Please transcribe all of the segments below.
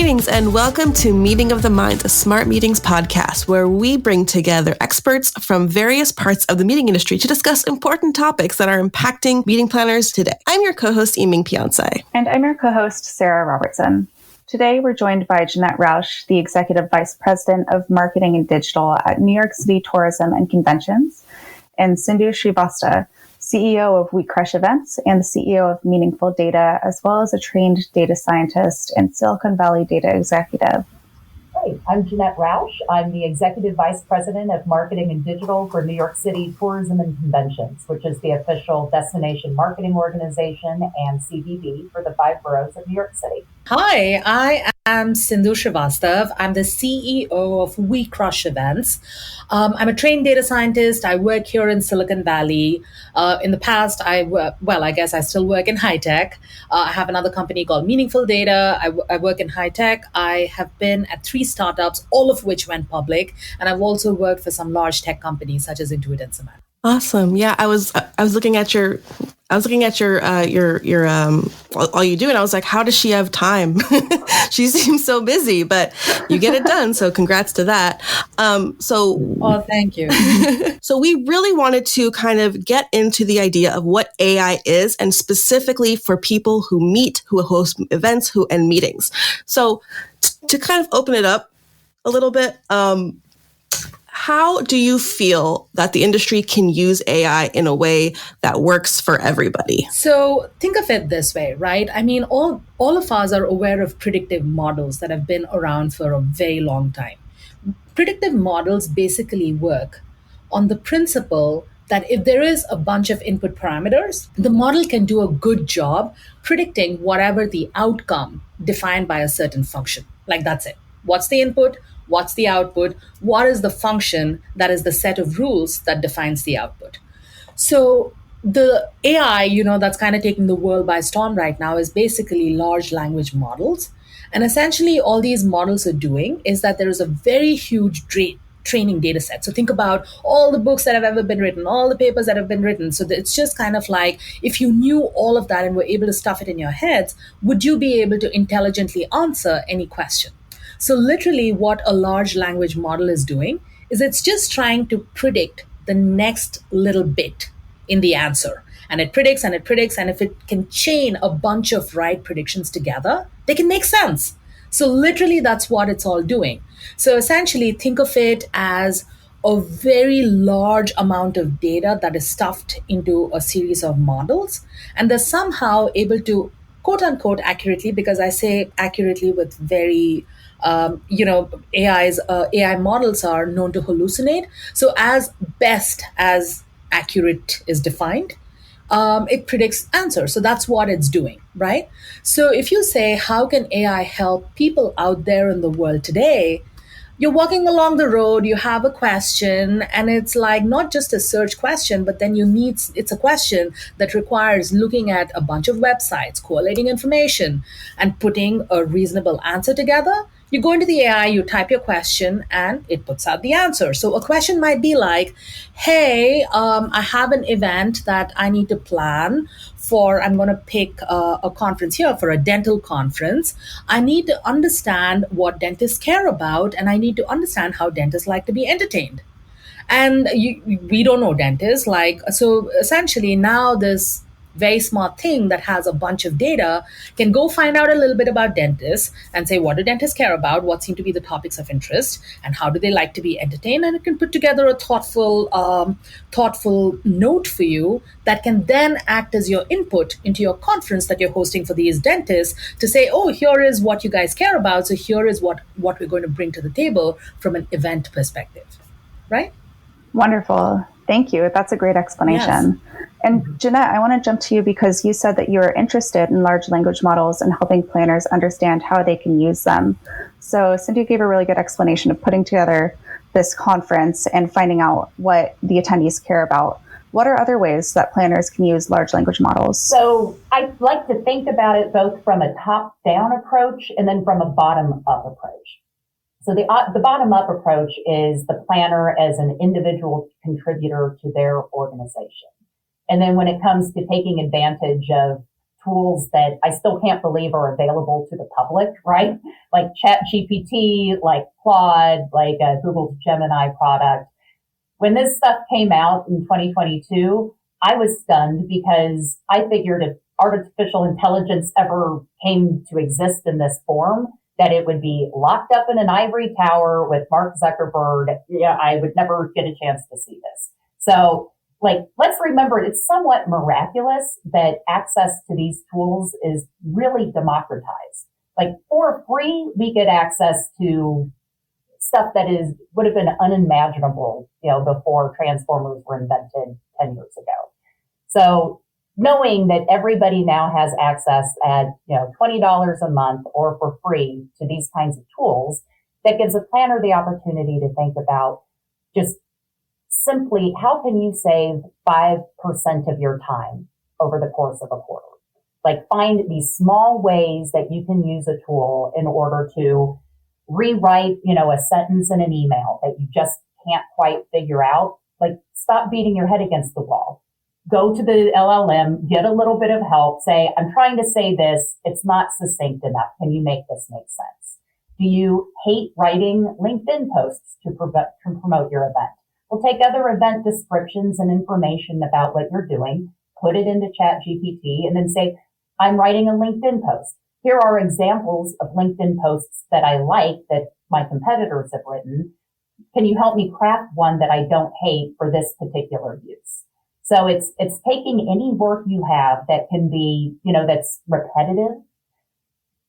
Greetings and welcome to Meeting of the Minds, a Smart Meetings podcast, where we bring together experts from various parts of the meeting industry to discuss important topics that are impacting meeting planners today. I'm your co-host, Yiming Piancé. And I'm your co-host, Sarah Robertson. Today, we're joined by Janette Roush, the Executive Vice President of Marketing and Digital at New York City Tourism and Conventions, and Sindhu Srivastava, CEO of WeCrush Events and the CEO of MeaningfulData, as well as a trained data scientist and Silicon Valley data executive. Hey, I'm Janette Roush. I'm the Executive Vice President of Marketing and Digital for New York City Tourism and Conventions, which is the official destination marketing organization and CVB for the 5 boroughs of New York City. Hi, I am Sindhu Srivastava. I'm the CEO of WeCrush Events. I'm a trained data scientist. I work here in Silicon Valley. In the past, I guess I still work in high tech. I have another company called MeaningfulData. I work in high tech. I have been at 3 startups, all of which went public. And I've also worked for some large tech companies such as Intuit and Cement. Awesome. Yeah, I was looking at your all you do, and I was like, how does she have time? She seems so busy, but you get it done. So congrats to that. Oh, thank you. So we really wanted to kind of get into the idea of what AI is, and specifically for people who meet, who host events, and meetings. So to kind of open it up a little bit, how do you feel that the industry can use AI in a way that works for everybody? So think of it this way, right? I mean, all of us are aware of predictive models that have been around for a very long time. Predictive models basically work on the principle that if there is a bunch of input parameters, the model can do a good job predicting whatever the outcome defined by a certain function. Like that's it. What's the input? What's the output? What is the function that is the set of rules that defines the output? So the AI, that's kind of taking the world by storm right now is basically large language models. And essentially all these models are doing is that there is a very huge training data set. So think about all the books that have ever been written, all the papers that have been written. So it's just kind of like, if you knew all of that and were able to stuff it in your heads, would you be able to intelligently answer any question? So literally what a large language model is doing is it's just trying to predict the next little bit in the answer. And it predicts and it predicts. And if it can chain a bunch of right predictions together, they can make sense. So literally that's what it's all doing. So essentially think of it as a very large amount of data that is stuffed into a series of models. And they're somehow able to quote unquote accurately, because I say accurately with very AI models are known to hallucinate. So as best as accurate is defined, it predicts answers. So that's what it's doing, right? So if you say, how can AI help people out there in the world today? You're walking along the road, you have a question, and it's like not just a search question, but then it's a question that requires looking at a bunch of websites, collating information, and putting a reasonable answer together. You go into the AI, you type your question, and it puts out the answer. So a question might be like, hey, I have an event that I need to plan for. I'm going to pick a conference here for a dental conference. I need to understand what dentists care about, and I need to understand how dentists like to be entertained. And we don't know dentists. So essentially now this very smart thing that has a bunch of data can go find out a little bit about dentists and say, what do dentists care about? What seem to be the topics of interest? And how do they like to be entertained? And it can put together a thoughtful note for you that can then act as your input into your conference that you're hosting for these dentists to say, oh, here is what you guys care about. So here is what we're going to bring to the table from an event perspective, right? Wonderful. Thank you. That's a great explanation. Yes. And Janette, I want to jump to you because you said that you are interested in large language models and helping planners understand how they can use them. So Cindy gave a really good explanation of putting together this conference and finding out what the attendees care about. What are other ways that planners can use large language models? So I like to think about it both from a top-down approach and then from a bottom-up approach. So the bottom-up approach is the planner as an individual contributor to their organization. And then when it comes to taking advantage of tools that I still can't believe are available to the public, right? Like ChatGPT, like Claude, like Google's Gemini product. When this stuff came out in 2022, I was stunned because I figured if artificial intelligence ever came to exist in this form, that it would be locked up in an ivory tower with Mark Zuckerberg. Yeah, I would never get a chance to see this. So, let's remember it's somewhat miraculous that access to these tools is really democratized. For free, we get access to stuff that would have been unimaginable, before transformers were invented 10 years ago. So knowing that everybody now has access at, $20 a month or for free to these kinds of tools, that gives a planner the opportunity to think about just simply how can you save 5% of your time over the course of a quarter? Find these small ways that you can use a tool in order to rewrite, a sentence in an email that you just can't quite figure out. Stop beating your head against the wall. Go to the LLM, get a little bit of help, say, I'm trying to say this, it's not succinct enough. Can you make this make sense? Do you hate writing LinkedIn posts to promote your event? Well, take other event descriptions and information about what you're doing, put it into ChatGPT, and then say, I'm writing a LinkedIn post. Here are examples of LinkedIn posts that I like that my competitors have written. Can you help me craft one that I don't hate for this particular use? So it's taking any work you have that can be, that's repetitive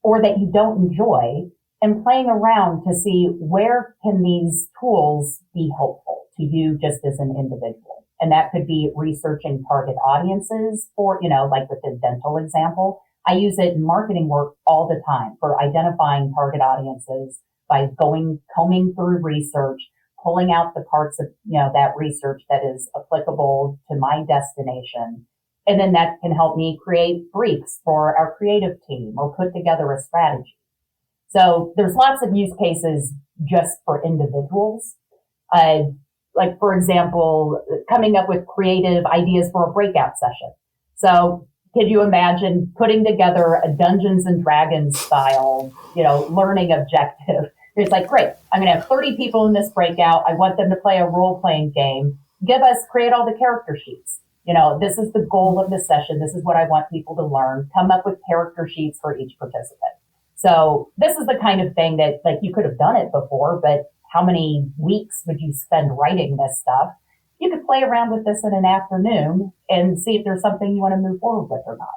or that you don't enjoy and playing around to see where can these tools be helpful to you just as an individual. And that could be researching target audiences for, like with the dental example. I use it in marketing work all the time for identifying target audiences by combing through research, pulling out the parts of, that research that is applicable to my destination. And then that can help me create briefs for our creative team or put together a strategy. So there's lots of use cases just for individuals. For example, coming up with creative ideas for a breakout session. So could you imagine putting together a Dungeons and Dragons style, learning objective? It's great. I'm going to have 30 people in this breakout. I want them to play a role-playing game. Create all the character sheets. This is the goal of the session. This is what I want people to learn. Come up with character sheets for each participant. So this is the kind of thing that you could have done it before, but how many weeks would you spend writing this stuff? You could play around with this in an afternoon and see if there's something you want to move forward with or not.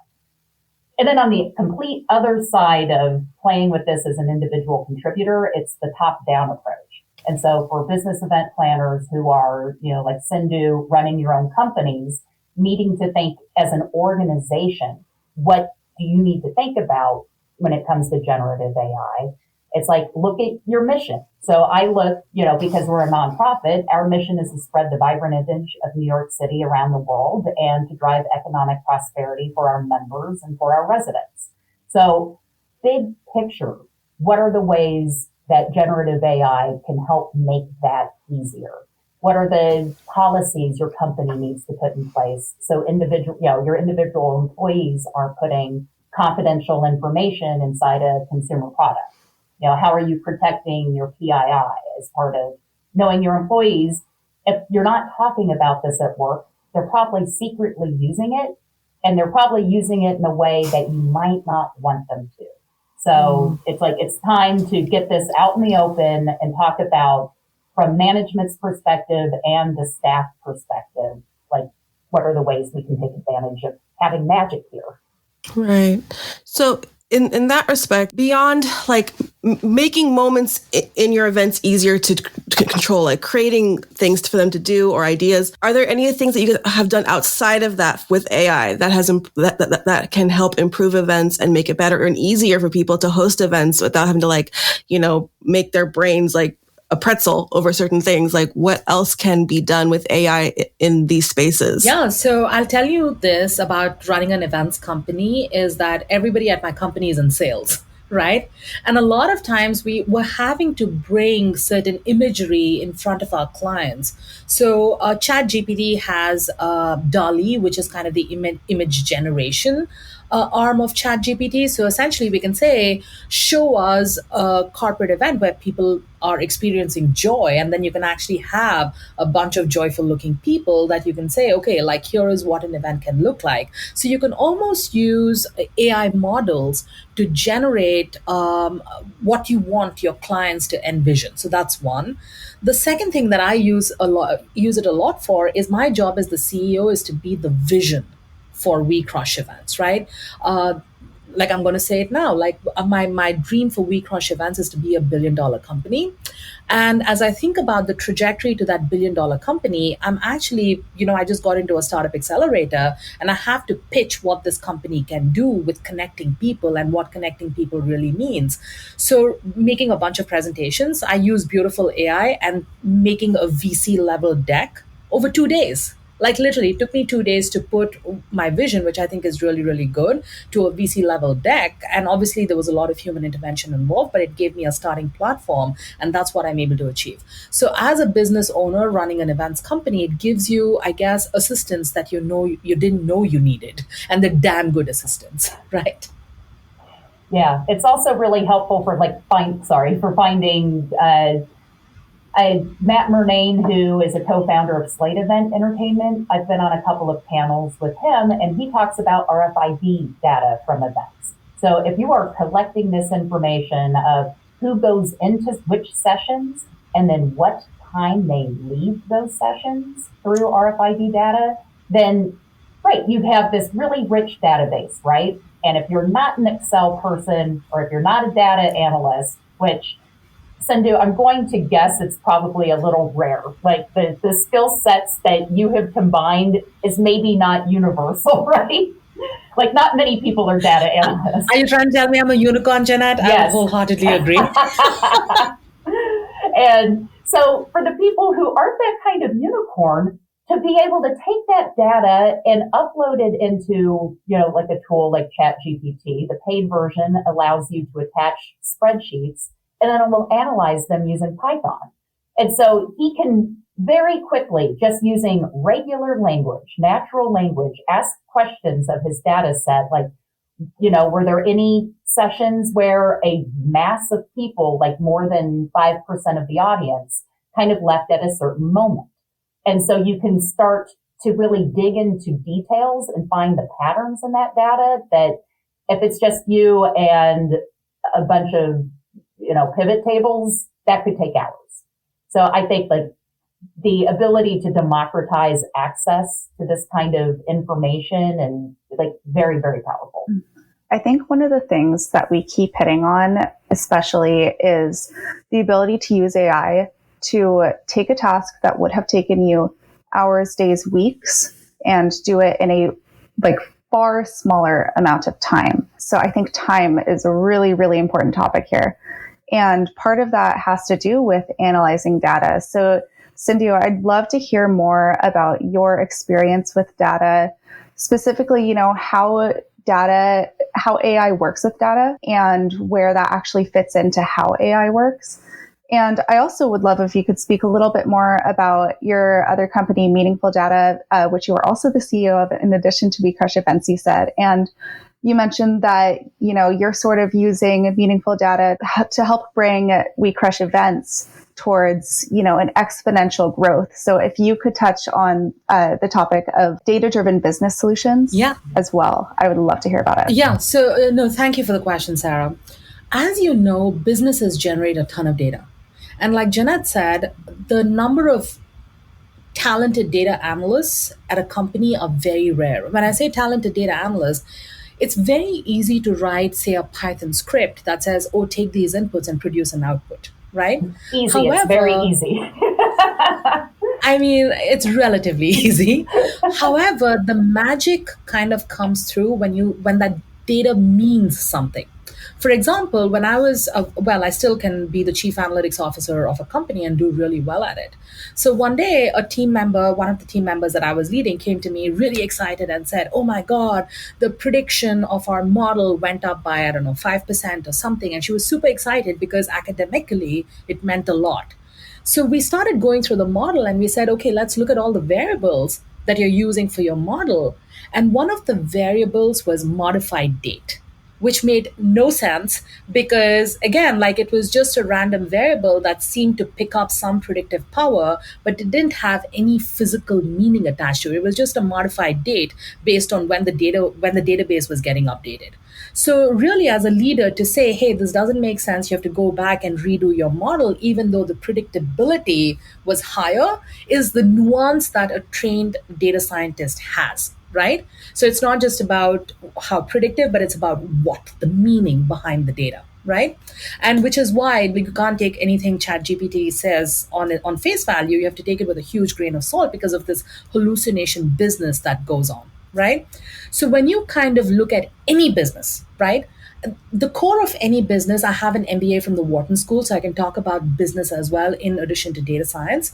And then on the complete other side of playing with this as an individual contributor, it's the top-down approach. And so for business event planners who are, like Sindhu, running your own companies, needing to think as an organization, what do you need to think about when it comes to generative AI? It's look at your mission. So I look, because we're a nonprofit, our mission is to spread the vibrant image of New York City around the world and to drive economic prosperity for our members and for our residents. So big picture, what are the ways that generative AI can help make that easier? What are the policies your company needs to put in place so your individual employees aren't putting confidential information inside a consumer product? How are you protecting your PII as part of knowing your employees? If you're not talking about this at work, they're probably secretly using it, and they're probably using it in a way that you might not want them to. So it's time to get this out in the open and talk about, from management's perspective and the staff perspective, what are the ways we can take advantage of having magic here? Right. So in that respect, beyond making moments in your events easier to control, creating things for them to do or ideas, are there any things that you have done outside of that with AI that has that can help improve events and make it better and easier for people to host events without having to make their brains a pretzel over certain things? What else can be done with AI in these spaces? Yeah, so I'll tell you this about running an events company is that everybody at my company is in sales, right? And a lot of times we were having to bring certain imagery in front of our clients. So Chat GPT has DALI, which is kind of the image generation arm of Chat GPT. So essentially, we can say, show us a corporate event where people are experiencing joy, and then you can actually have a bunch of joyful looking people that you can say, okay, like here is what an event can look like. So you can almost use AI models to generate what you want your clients to envision. So that's one. The second thing that I use it a lot for is my job as the CEO is to be the vision for We Crush events, right? Like I'm going to say it now, like my dream for We Crush events is to be $1 billion company. And as I think about the trajectory to that $1 billion company, I'm actually, I just got into a startup accelerator and I have to pitch what this company can do with connecting people and what connecting people really means. So making a bunch of presentations, I use beautiful AI and making a VC level deck over 2 days. Like literally, it took me 2 days to put my vision, which I think is really, really good, to a VC level deck. And obviously, there was a lot of human intervention involved, but it gave me a starting platform. And that's what I'm able to achieve. So as a business owner running an events company, it gives you, I guess, assistance that you didn't know you needed. And they're damn good assistance, right? Yeah, it's also really helpful for finding Matt Murnane, who is a co-founder of Slate Event Entertainment. I've been on a couple of panels with him, and he talks about RFID data from events. So if you are collecting this information of who goes into which sessions and then what time they leave those sessions through RFID data, then great, you have this really rich database, right? And if you're not an Excel person or if you're not a data analyst, which Sindhu, I'm going to guess it's probably a little rare. Like the skill sets that you have combined is maybe not universal, right? Like not many people are data analysts. Are you trying to tell me I'm a unicorn, Janette? Yes. I wholeheartedly agree. And so for the people who aren't that kind of unicorn, to be able to take that data and upload it into, like a tool like ChatGPT, the paid version allows you to attach spreadsheets, and then it will analyze them using Python. And so he can very quickly, just using regular language, natural language, ask questions of his data set, like, were there any sessions where a mass of people, like more than 5% of the audience, kind of left at a certain moment? And so you can start to really dig into details and find the patterns in that data that if it's just you and a bunch of pivot tables, that could take hours. So I think like the ability to democratize access to this kind of information and like very, very powerful. I think one of the things that we keep hitting on, especially, is the ability to use AI to take a task that would have taken you hours, days, weeks, and do it in a far smaller amount of time. So I think time is a really, really important topic here. And part of that has to do with analyzing data. So Sindhu, I'd love to hear more about your experience with data, specifically, how AI works with data and where that actually fits into how AI works. And I also would love if you could speak a little bit more about your other company, MeaningfulData, which you are also the CEO of, in addition to We Crush Events, you said. And you mentioned that, you're sort of using MeaningfulData to help bring We Crush Events towards, an exponential growth. So if you could touch on the topic of data-driven business solutions as well, I would love to hear about it. Yeah. So, no, thank you for the question, Sarah. As you know, businesses generate a ton of data. And like Janette said, the number of talented data analysts at a company are very rare. When I say talented data analysts, it's very easy to write, say, a Python script that says, oh, take these inputs and produce an output, right? Easy. However, it's very easy. I mean, it's relatively easy. However, the magic kind of comes through when that data means something. For example, when I was, I still can be the chief analytics officer of a company and do really well at it. So one day, one of the team members that I was leading came to me really excited and said, "Oh my God, the prediction of our model went up by, I don't know, 5% or something." And she was super excited because academically it meant a lot. So we started going through the model and we said, okay, let's look at all the variables that you're using for your model. And one of the variables was modified date, which made no sense because, again, like it was just a random variable that seemed to pick up some predictive power, but it didn't have any physical meaning attached to it. It was just a modified date based on when the database was getting updated. So really, as a leader, to say, hey, this doesn't make sense, you have to go back and redo your model, even though the predictability was higher, is the nuance that a trained data scientist has, right? So it's not just about how predictive, but it's about what the meaning behind the data, right? And which is why we can't take anything ChatGPT says on face value. You have to take it with a huge grain of salt because of this hallucination business that goes on, right? So when you kind of look at any business, right? The core of any business, I have an MBA from the Wharton School, so I can talk about business as well in addition to data science.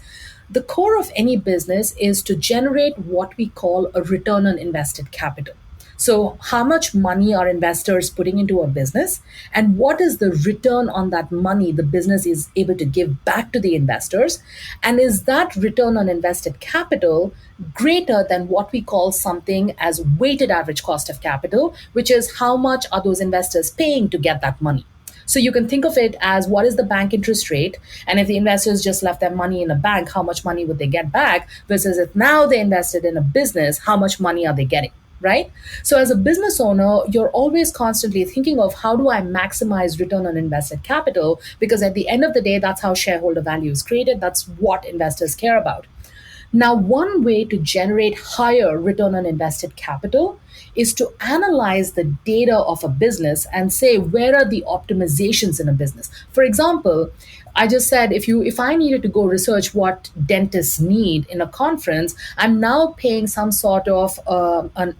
The core of any business is to generate what we call a return on invested capital. So how much money are investors putting into a business, and what is the return on that money the business is able to give back to the investors? And is that return on invested capital greater than what we call something as weighted average cost of capital, which is how much are those investors paying to get that money? So you can think of it as what is the bank interest rate? And if the investors just left their money in a bank, how much money would they get back? Versus if now they invested in a business, how much money are they getting? Right? So as a business owner, you're always constantly thinking of how do I maximize return on invested capital? Because at the end of the day, that's how shareholder value is created. That's what investors care about. Now, one way to generate higher return on invested capital is to analyze the data of a business and say, where are the optimizations in a business? For example, I just said if I needed to go research what dentists need in a conference, I'm now paying some sort of an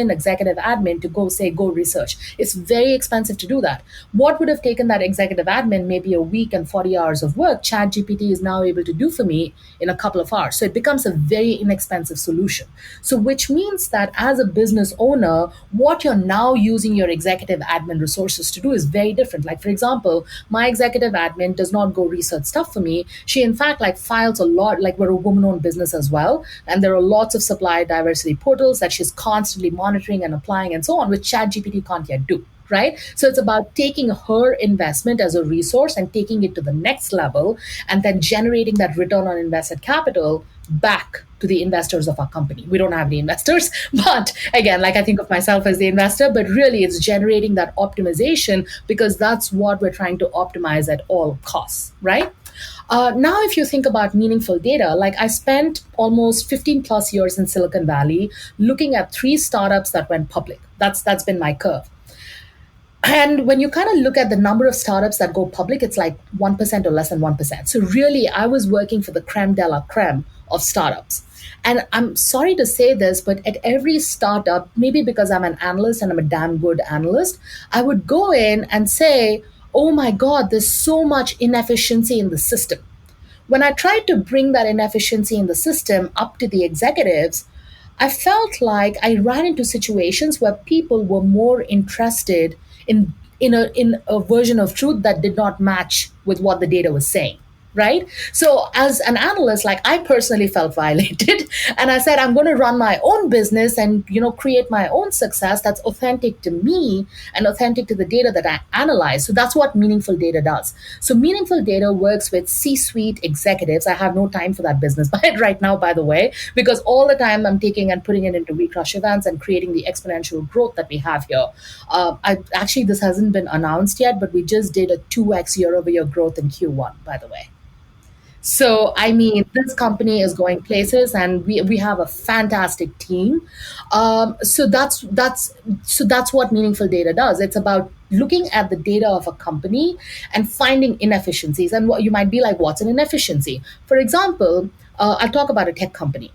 executive admin to go research. It's very expensive to do that. What would have taken that executive admin maybe a week and 40 hours of work, ChatGPT is now able to do for me in a couple of hours. So it becomes a very inexpensive solution. So which means that as a business owner, what you're now using your executive admin resources to do is very different. Like, for example, my executive admin does not go research stuff for me. She, in fact, files a lot, we're a woman-owned business as well. And there are lots of supplier diversity portals that she's constantly monitoring and applying and so on, which ChatGPT can't yet do. Right? So it's about taking her investment as a resource and taking it to the next level and then generating that return on invested capital back to the investors of our company. We don't have any investors, but again, I think of myself as the investor, but really it's generating that optimization because that's what we're trying to optimize at all costs, right? Now, if you think about meaningful data, I spent almost 15 plus years in Silicon Valley looking at 3 startups that went public. That's been my curve. And when you kind of look at the number of startups that go public, it's 1% or less than 1%. So really, I was working for the creme de la creme of startups. And I'm sorry to say this, but at every startup, maybe because I'm an analyst and I'm a damn good analyst, I would go in and say, oh my God, there's so much inefficiency in the system. When I tried to bring that inefficiency in the system up to the executives, I felt like I ran into situations where people were more interested in a version of truth that did not match with what the data was saying. Right? So as an analyst, I personally felt violated. And I said, I'm going to run my own business and, create my own success that's authentic to me and authentic to the data that I analyze. So that's what meaningful data does. So meaningful data works with C-suite executives. I have no time for that business right now, by the way, because all the time I'm taking and putting it into We Crush events and creating the exponential growth that we have here. This hasn't been announced yet, but we just did a 2x year-over-year growth in Q1, by the way. So, this company is going places and we have a fantastic team. So that's what meaningful data does. It's about looking at the data of a company and finding inefficiencies. And what you might be like, what's an inefficiency? For example, I'll talk about a tech company.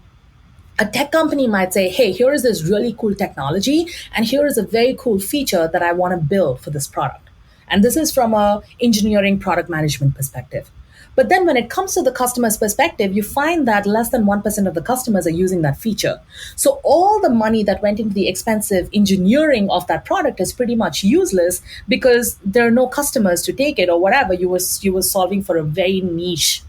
A tech company might say, hey, here is this really cool technology, and here is a very cool feature that I want to build for this product. And this is from a engineering product management perspective. But then when it comes to the customer's perspective, you find that less than 1% of the customers are using that feature. So all the money that went into the expensive engineering of that product is pretty much useless because there are no customers to take it or whatever. You were solving for a very niche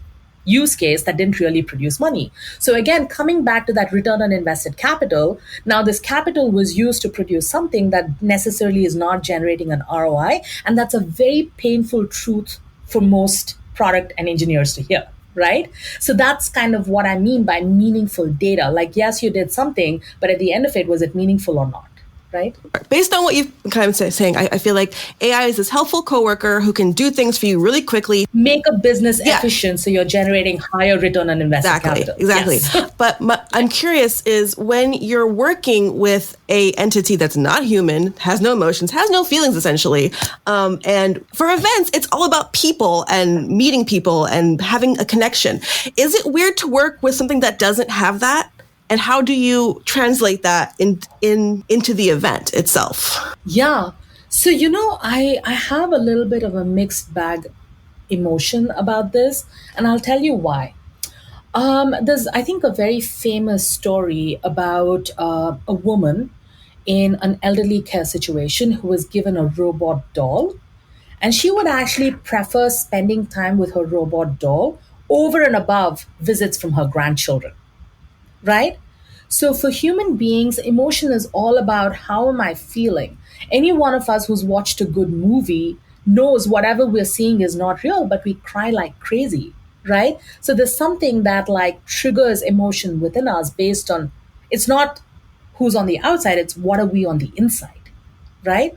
use case that didn't really produce money. So again, coming back to that return on invested capital, now this capital was used to produce something that necessarily is not generating an ROI. And that's a very painful truth for most product and engineers to hear, right? So that's kind of what I mean by meaningful data. Like, yes, you did something, but at the end of it, was it meaningful or not? Right? Based on what you've kind of saying, I feel like AI is this helpful coworker who can do things for you really quickly. Make a business efficient so you're generating higher return on invested capital. Exactly. Yes. But I'm curious is when you're working with a entity that's not human, has no emotions, has no feelings essentially, and for events, it's all about people and meeting people and having a connection. Is it weird to work with something that doesn't have that? And how do you translate that into the event itself? Yeah. So, I have a little bit of a mixed bag emotion about this, and I'll tell you why. There's, I think, a very famous story about a woman in an elderly care situation who was given a robot doll. And she would actually prefer spending time with her robot doll over and above visits from her grandchildren. Right? So for human beings, emotion is all about how am I feeling? Any one of us who's watched a good movie knows whatever we're seeing is not real, but we cry like crazy, right? So there's something that like triggers emotion within us based on, it's not who's on the outside, it's what are we on the inside, right?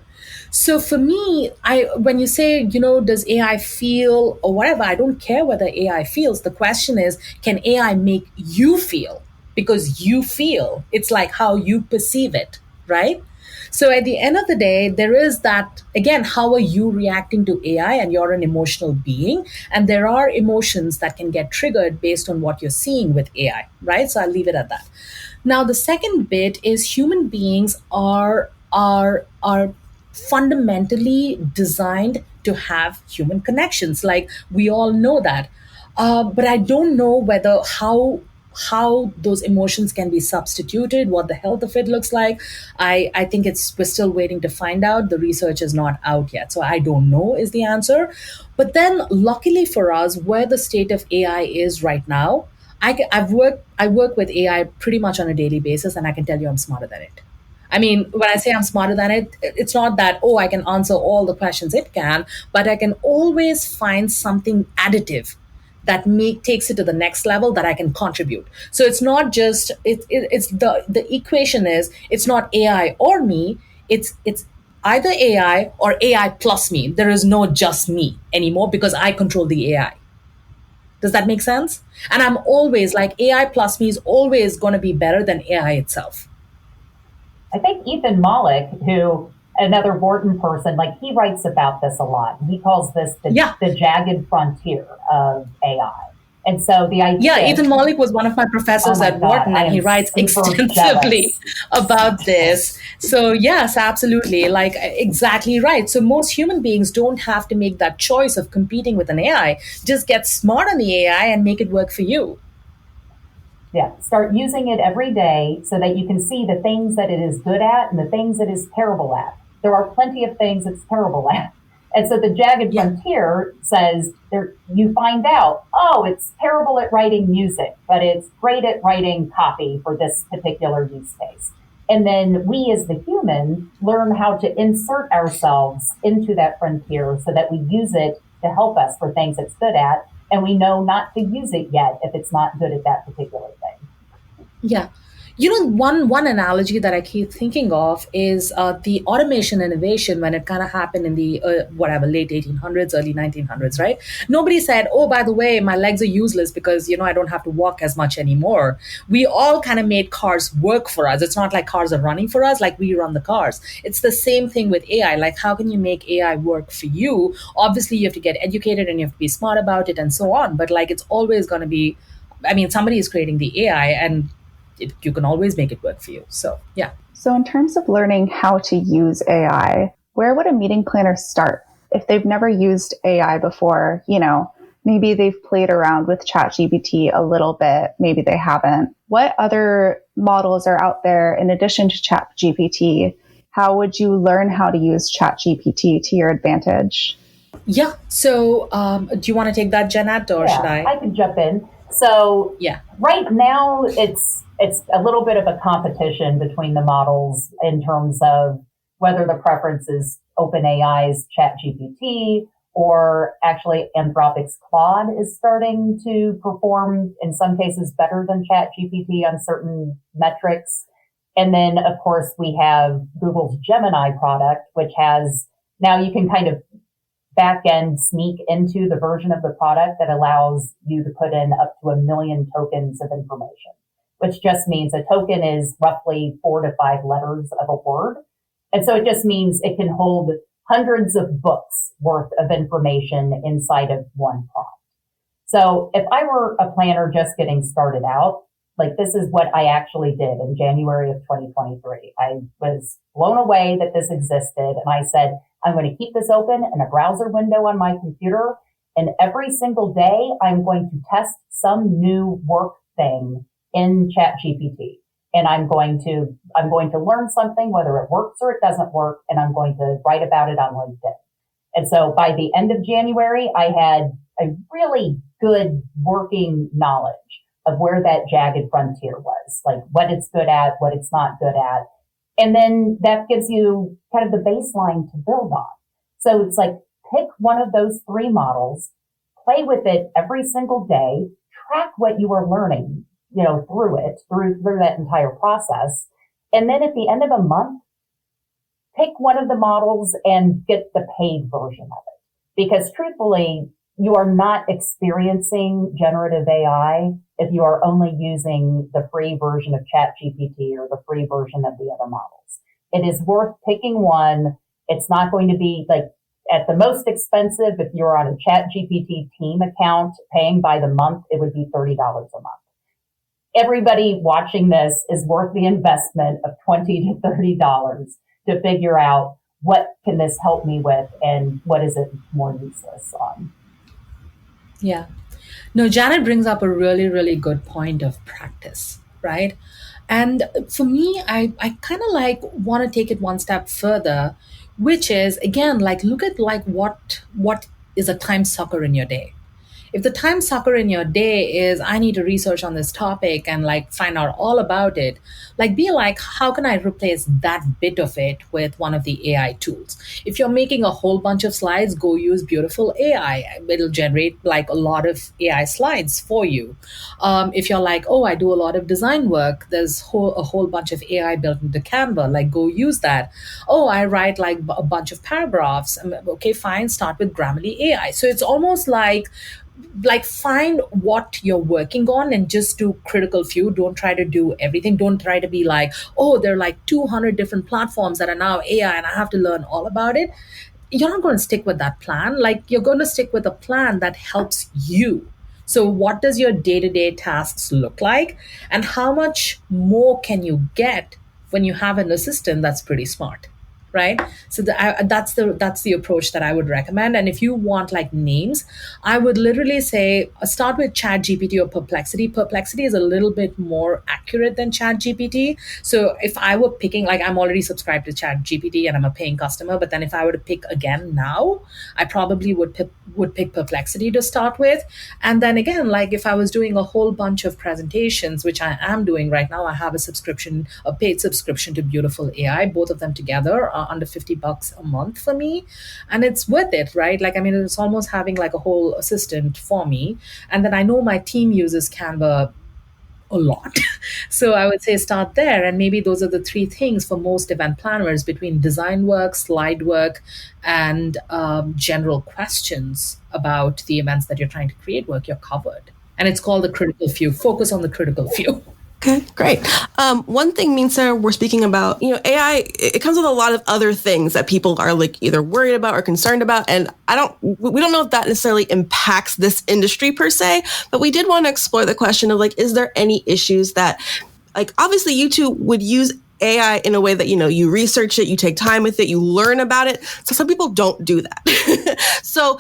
So for me, when you say, does AI feel or whatever, I don't care whether AI feels. The question is, can AI make you feel? Because you feel, it's like how you perceive it, right? So at the end of the day, there is that, again, how are you reacting to AI? And you're an emotional being. And there are emotions that can get triggered based on what you're seeing with AI, right? So I'll leave it at that. Now, the second bit is human beings are fundamentally designed to have human connections. Like we all know that. But I don't know whether how those emotions can be substituted, what the health of it looks like. I think we're still waiting to find out. The research is not out yet. So I don't know is the answer. But then luckily for us, where the state of AI is right now, I work with AI pretty much on a daily basis, and I can tell you I'm smarter than it. I mean, when I say I'm smarter than it, it's not that, I can answer all the questions it can, but I can always find something additive that takes it to the next level that I can contribute. So it's not just, it's the equation is, it's not AI or me, it's either AI or AI plus me. There is no just me anymore because I control the AI. Does that make sense? And I'm always like, AI plus me is always going to be better than AI itself. I think Ethan Malik, who another Wharton person, like he writes about this a lot. He calls this the jagged frontier of AI. And so the idea... Yeah, Ethan Malik was one of my professors at Wharton, and he writes extensively about this. So yes, absolutely. Like exactly right. So most human beings don't have to make that choice of competing with an AI. Just get smart on the AI and make it work for you. Yeah, start using it every day so that you can see the things that it is good at and the things it is terrible at. There are plenty of things it's terrible at. And so the jagged frontier says you find out, it's terrible at writing music, but it's great at writing copy for this particular use case. And then we as the human learn how to insert ourselves into that frontier so that we use it to help us for things it's good at. And we know not to use it yet if it's not good at that particular thing. Yeah. One analogy that I keep thinking of is the automation innovation when it kind of happened in the late 1800s, early 1900s, right? Nobody said, by the way, my legs are useless because, I don't have to walk as much anymore. We all kind of made cars work for us. It's not like cars are running for us, like we run the cars. It's the same thing with AI. Like, how can you make AI work for you? Obviously, you have to get educated and you have to be smart about it and so on. But like, it's always going to be, somebody is creating the AI and you can always make it work for you. So, yeah. So in terms of learning how to use AI, where would a meeting planner start? If they've never used AI before, maybe they've played around with ChatGPT a little bit, maybe they haven't. What other models are out there in addition to ChatGPT? How would you learn how to use ChatGPT to your advantage? Yeah. So do you want to take that, Janette, or should I? I can jump in. So right now it's a little bit of a competition between the models in terms of whether the preference is OpenAI's ChatGPT or actually Anthropic's Claude is starting to perform in some cases better than ChatGPT on certain metrics. And then of course we have Google's Gemini product, which has now you can kind of back end sneak into the version of the product that allows you to put in up to 1 million tokens of information, which just means a token is roughly 4 to 5 letters of a word. And so it just means it can hold hundreds of books worth of information inside of one prompt. So if I were a planner just getting started out, like this is what I actually did in January of 2023. I was blown away that this existed. And I said, I'm going to keep this open in a browser window on my computer. And every single day, I'm going to test some new work thing in ChatGPT. And I'm going to learn something, whether it works or it doesn't work. And I'm going to write about it on LinkedIn. And so by the end of January, I had a really good working knowledge of where that jagged frontier was, like what it's good at, what it's not good at. And then that gives you kind of the baseline to build on. So it's like, pick one of those 3 models, play with it every single day, track what you are learning, through that entire process. And then at the end of a month, pick one of the models and get the paid version of it. Because truthfully, you are not experiencing generative AI if you are only using the free version of ChatGPT or the free version of the other models. It is worth picking one. It's not going to be like at the most expensive. If you're on a ChatGPT team account paying by the month, it would be $30 a month. Everybody watching this is worth the investment of $20 to $30 to figure out what can this help me with and what is it more useless on. Yeah. No, Janet brings up a really, really good point of practice, right? And for me, I kind of want to take it one step further, which is, again, look at what is a time sucker in your day. If the time sucker in your day is, I need to research on this topic and find out all about it, be how can I replace that bit of it with one of the AI tools? If you're making a whole bunch of slides, go use beautiful AI. It'll generate a lot of AI slides for you. If you're I do a lot of design work, there's a whole bunch of AI built into Canva, go use that. Oh, I write a bunch of paragraphs. Okay, fine, start with Grammarly AI. So it's almost find what you're working on and just do critical few. Don't try to do everything. Don't try to be there are 200 different platforms that are now AI and I have to learn all about it. You're not going to stick with that plan. You're going to stick with a plan that helps you. So what does your day-to-day tasks look like? And how much more can you get when you have an assistant that's pretty smart? Right? So that's the approach that I would recommend. And if you want names, I would literally say start with ChatGPT or Perplexity. Perplexity is a little bit more accurate than ChatGPT. So if I were picking, I'm already subscribed to ChatGPT and I'm a paying customer, but then if I were to pick again now, I probably would pick Perplexity to start with. And then again, if I was doing a whole bunch of presentations, which I am doing right now, I have a paid subscription to Beautiful AI, both of them together under $50 a month for me, and it's worth it, right? It's almost having a whole assistant for me. And then I know my team uses Canva a lot. So I would say start there. And maybe those are the 3 things for most event planners between design work, slide work, and general questions about the events that you're trying to create work, you're covered. And it's called the critical few. Focus on the critical few. Okay, great. One thing, Meansa, we're speaking about, AI, it comes with a lot of other things that people are either worried about or concerned about. And we don't know if that necessarily impacts this industry per se, but we did want to explore the question of is there any issues that like obviously you two would use AI in a way that, you research it, you take time with it, you learn about it. So some people don't do that. So,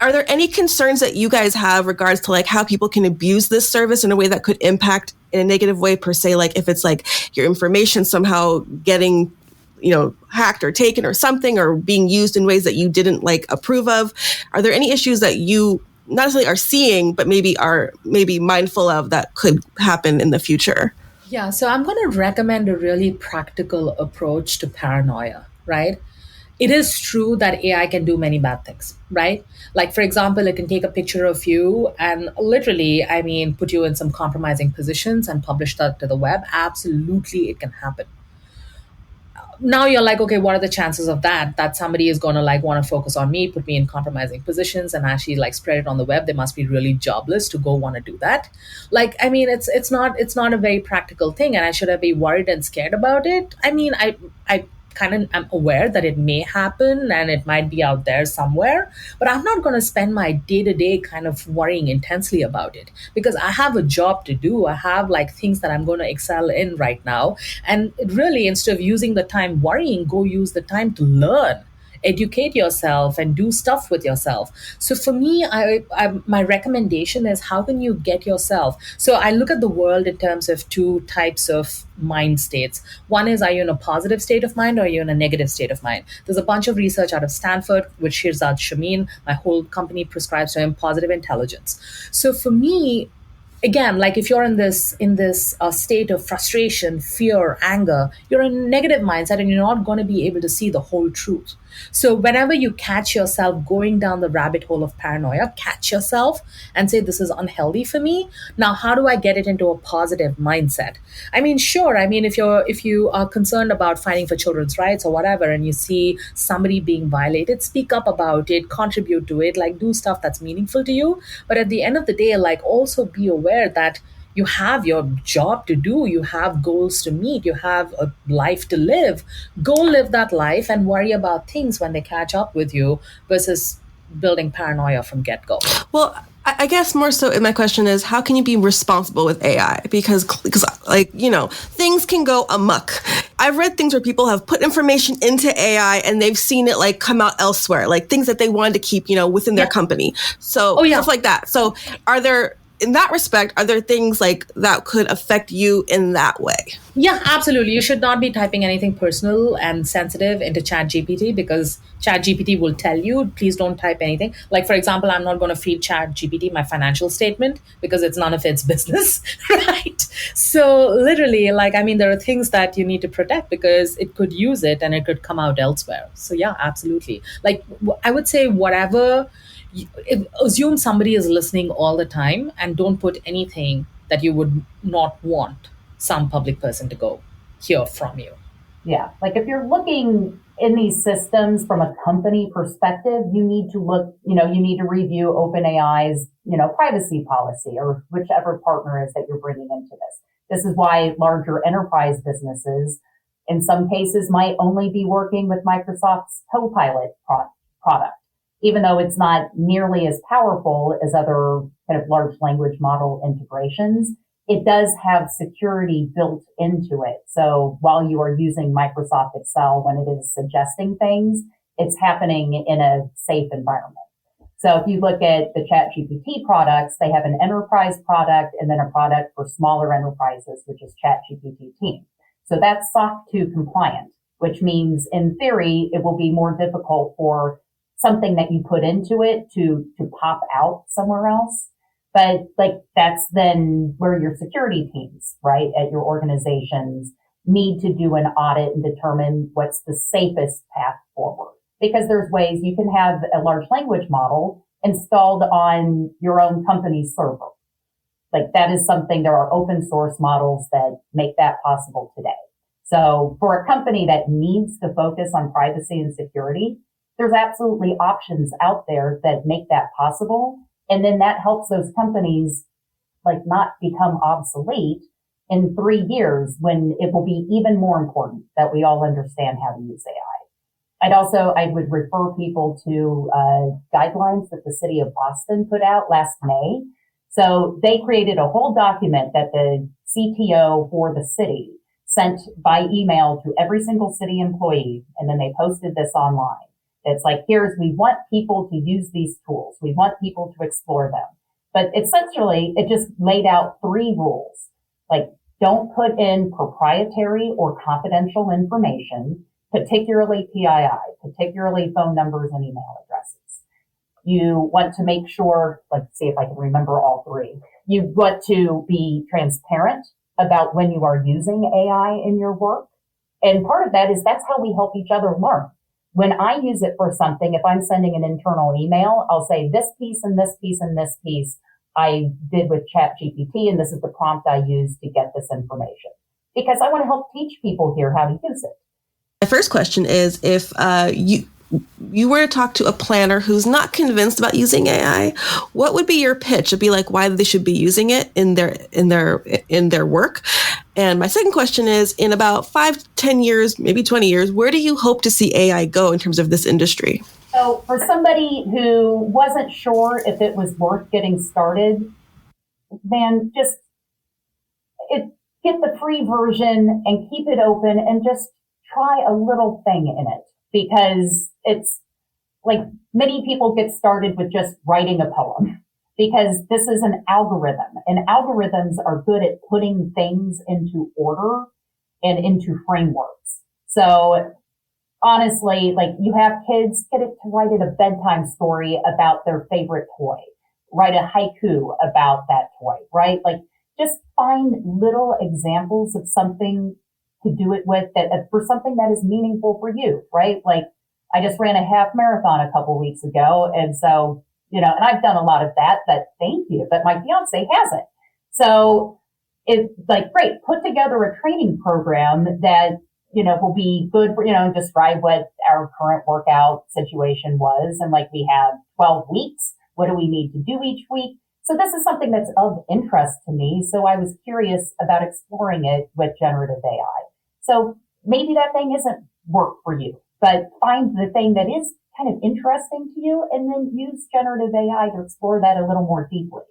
are there any concerns that you guys have regards to like how people can abuse this service in a way that could impact in a negative way per se? Like if it's like your information somehow getting, hacked or taken or something, or being used in ways that you didn't like approve of. Are there any issues that you not necessarily are seeing, but maybe are mindful of that could happen in the future? Yeah, so I'm going to recommend a really practical approach to paranoia, right? It is true that AI can do many bad things, right? Like, for example, it can take a picture of you and literally, put you in some compromising positions and publish that to the web. Absolutely, it can happen. Now you're like, okay, what are the chances of that somebody is going to like want to focus on me, put me in compromising positions and actually like spread it on the web? They must be really jobless to go want to do that. Like, it's not a very practical thing, and I should have be worried and scared about it. I kind of am aware that it may happen and it might be out there somewhere, but I'm not going to spend my day-to-day kind of worrying intensely about it, because I have a job to do. I have like things that I'm going to excel in right now, and really, instead of using the time worrying, go use the time to learn, educate yourself and do stuff with yourself. So for me, my recommendation is, how can you get yourself? So I look at the world in terms of two types of mind states. One is, are you in a positive state of mind or are you in a negative state of mind? There's a bunch of research out of Stanford, which Shirzad Shamin, my whole company, prescribes to him positive intelligence. So for me, again, like if you're in this state of frustration, fear, anger, you're in a negative mindset and you're not going to be able to see the whole truth. So whenever you catch yourself going down the rabbit hole of paranoia, catch yourself and say, this is unhealthy for me. Now, how do I get it into a positive mindset? Sure. If you are concerned about fighting for children's rights or whatever, and you see somebody being violated, speak up about it, contribute to it, like do stuff that's meaningful to you. But at the end of the day, like also be aware that you have your job to do, you have goals to meet, you have a life to live. Go live that life and worry about things when they catch up with you, versus building paranoia from get-go. Well, I guess more so my question is, how can you be responsible with AI? Because like, things can go amok. I've read things where people have put information into AI and they've seen it like come out elsewhere, like things that they wanted to keep, within their company. So stuff like that. So in that respect, are there things like that could affect you in that way? Yeah, absolutely. You should not be typing anything personal and sensitive into ChatGPT, because ChatGPT will tell you, please don't type anything. Like, for example, I'm not going to feed ChatGPT my financial statement because it's none of its business, right? So literally, there are things that you need to protect because it could use it and it could come out elsewhere. So yeah, absolutely. Like, I would say assume somebody is listening all the time and don't put anything that you would not want some public person to go hear from you. Yeah. Like if you're looking in these systems from a company perspective, you need to review OpenAI's, privacy policy, or whichever partner is that you're bringing into this. This is why larger enterprise businesses in some cases might only be working with Microsoft's Copilot product, even though it's not nearly as powerful as other kind of large language model integrations. It does have security built into it. So while you are using Microsoft Excel, when it is suggesting things, it's happening in a safe environment. So if you look at the ChatGPT products, they have an enterprise product and then a product for smaller enterprises, which is ChatGPT Team. So that's SOC 2 compliant, which means in theory, it will be more difficult for something that you put into it to pop out somewhere else. But that's then where your security teams, right, at your organizations need to do an audit and determine what's the safest path forward. Because there's ways you can have a large language model installed on your own company's server. Like that is something, there are open source models that make that possible today. So for a company that needs to focus on privacy and security, there's absolutely options out there that make that possible. And then that helps those companies not become obsolete in 3 years, when it will be even more important that we all understand how to use AI. I would refer people to guidelines that the city of Boston put out last May. So they created a whole document that the CTO for the city sent by email to every single city employee, and then they posted this online. It's like, we want people to use these tools. We want people to explore them. But essentially, it just laid out 3 rules. Like, don't put in proprietary or confidential information, particularly PII, particularly phone numbers and email addresses. You want to make sure, let's see if I can remember all 3. You want to be transparent about when you are using AI in your work. And part of that is that's how we help each other learn. When I use it for something, if I'm sending an internal email, I'll say this piece and this piece and this piece I did with ChatGPT, and this is the prompt I used to get this information. Because I want to help teach people here how to use it. My first question is, if you were to talk to a planner who's not convinced about using AI, what would be your pitch? It'd be like why they should be using it in their work. And my second question is, in about 5, 10 years, maybe 20 years, where do you hope to see AI go in terms of this industry? So for somebody who wasn't sure if it was worth getting started, man, just get the free version and keep it open and just try a little thing in it. Because it's like many people get started with just writing a poem because this is an algorithm, and algorithms are good at putting things into order and into frameworks. So honestly, like, you have kids, get it to write it a bedtime story about their favorite toy, write a haiku about that toy, right? Like, just find little examples of something to do it with that for something that is meaningful for you, right? Like, I just ran a half marathon a couple weeks ago. And so, and I've done a lot of that, thank you, but my fiance hasn't. So it's like, great, put together a training program that, will be good for, describe what our current workout situation was. And like, we have 12 weeks. What do we need to do each week? So this is something that's of interest to me. So I was curious about exploring it with generative AI. So maybe that thing isn't work for you, but find the thing that is kind of interesting to you and then use generative AI to explore that a little more deeply.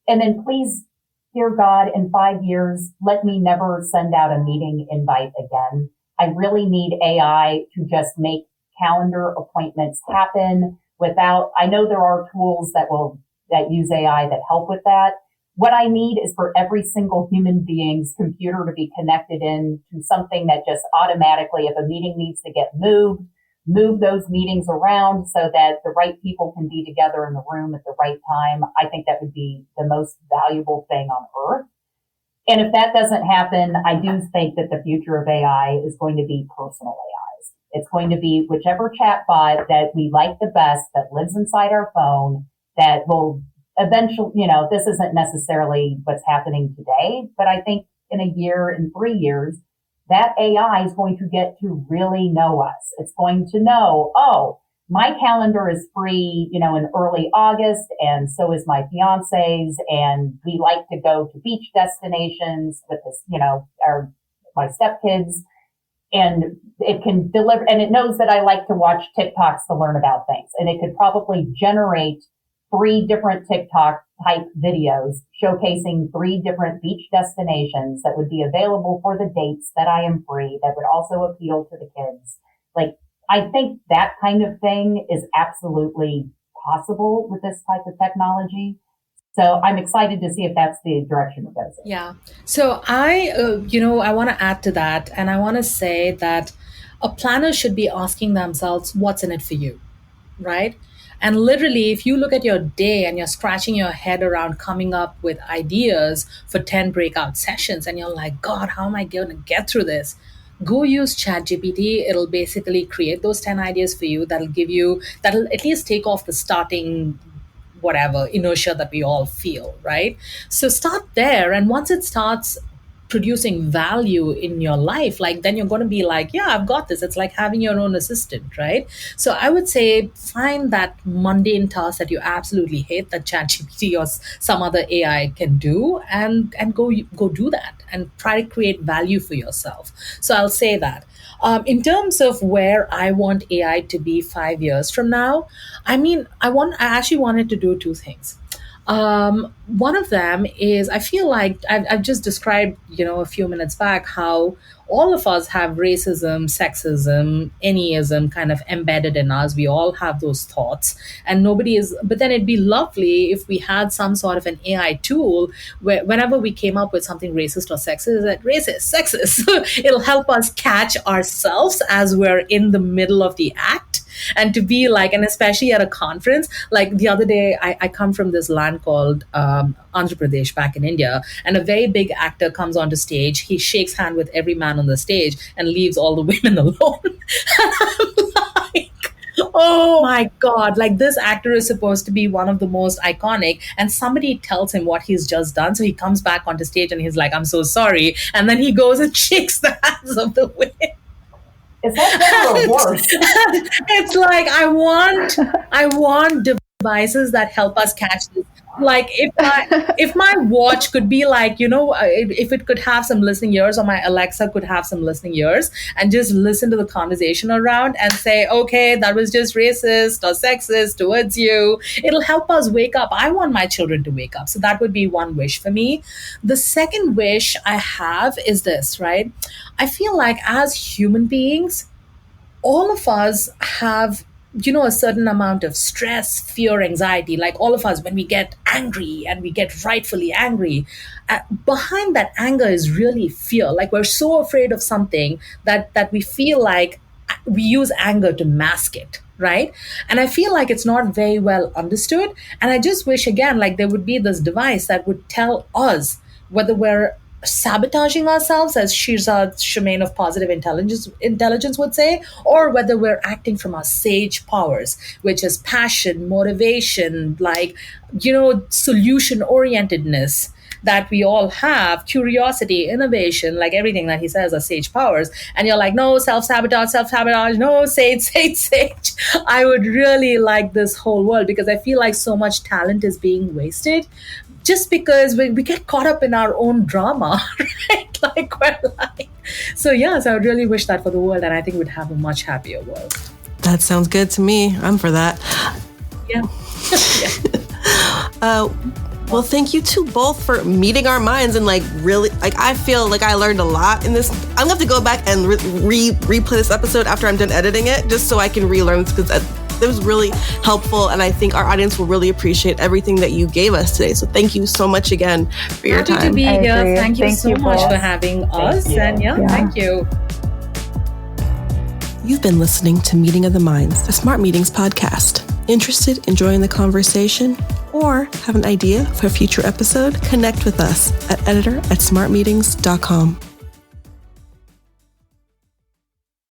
And then please, dear God, in 5 years, let me never send out a meeting invite again. I really need AI to just make calendar appointments happen I know there are tools that use AI that help with that. What I need is for every single human being's computer to be connected in to something that just automatically, if a meeting needs to get moved, move those meetings around so that the right people can be together in the room at the right time. I think that would be the most valuable thing on earth. And if that doesn't happen, I do think that the future of AI is going to be personal AIs. It's going to be whichever chatbot that we like the best, that lives inside our phone, that will eventually, this isn't necessarily what's happening today, but I think in a year, in 3 years, that AI is going to get to really know us. It's going to know, oh, my calendar is free, in early August, and so is my fiance's, and we like to go to beach destinations with this, my stepkids, and it can deliver, and it knows that I like to watch TikToks to learn about things, and it could probably generate 3 different TikTok type videos showcasing 3 different beach destinations that would be available for the dates that I am free, that would also appeal to the kids. Like, I think that kind of thing is absolutely possible with this type of technology. So I'm excited to see if that's the direction it goes in. Yeah. So I want to add to that. And I want to say that a planner should be asking themselves, what's in it for you, right? And literally, if you look at your day and you're scratching your head around coming up with ideas for 10 breakout sessions, and you're like, God, how am I going to get through this? Go use ChatGPT. It'll basically create those 10 ideas for you. That'll at least take off the starting whatever inertia that we all feel, right? So start there. And once it starts producing value in your life, like, then you're going to be like, yeah, I've got this. It's like having your own assistant, right? So I would say find that mundane task that you absolutely hate that ChatGPT or some other AI can do, and go do that and try to create value for yourself. So I'll say that. In terms of where I want AI to be 5 years from now, I actually wanted to do 2 things. One of them is, I feel like I've just described, a few minutes back, how all of us have racism, sexism, anyism kind of embedded in us. We all have those thoughts, and but then it'd be lovely if we had some sort of an AI tool where whenever we came up with something racist or sexist, it'll help us catch ourselves as we're in the middle of the act. And to be like, and especially at a conference, like the other day, I come from this land called Andhra Pradesh back in India, and a very big actor comes onto stage. He shakes hand with every man on the stage and leaves all the women alone. And I'm like, oh my God, like this actor is supposed to be one of the most iconic, and somebody tells him what he's just done. So he comes back onto stage and he's like, I'm so sorry. And then he goes and shakes the hands of the women. Is that better or worse? It's like, I want devices that help us catch this. Like if my watch could be like, if it could have some listening ears, or my Alexa could have some listening ears and just listen to the conversation around and say, okay, that was just racist or sexist towards you. It'll help us wake up. I want my children to wake up. So that would be one wish for me. The second wish I have is this, right? I feel like as human beings, all of us have, a certain amount of stress, fear, anxiety. Like all of us, when we get angry and we get rightfully angry, behind that anger is really fear. Like we're so afraid of something that we feel like we use anger to mask it, right? And I feel like it's not very well understood. And I just wish, again, like there would be this device that would tell us whether we're sabotaging ourselves, as Shirzad Shumain of Positive Intelligence would say, or whether we're acting from our sage powers, which is passion, motivation, like, solution orientedness that we all have, curiosity, innovation, like everything that he says are sage powers. And you're like, no, self-sabotage, no, sage. I would really like this whole world, because I feel like so much talent is being wasted just because we get caught up in our own drama, right? So I would really wish that for the world, and I think we'd have a much happier world. That sounds good to me. I'm for that. Yeah. Well, thank you to both for meeting our minds and really, I feel like I learned a lot in this. I'm gonna have to go back and replay this episode after I'm done editing it, just so I can relearn, because it was really helpful, and I think our audience will really appreciate everything that you gave us today. So thank you so much again for your time. Happy to be here. Thank you so much for having us. And thank you. You've been listening to Meeting of the Minds, the Smart Meetings podcast. Interested in joining the conversation or have an idea for a future episode? Connect with us at editor@smartmeetings.com.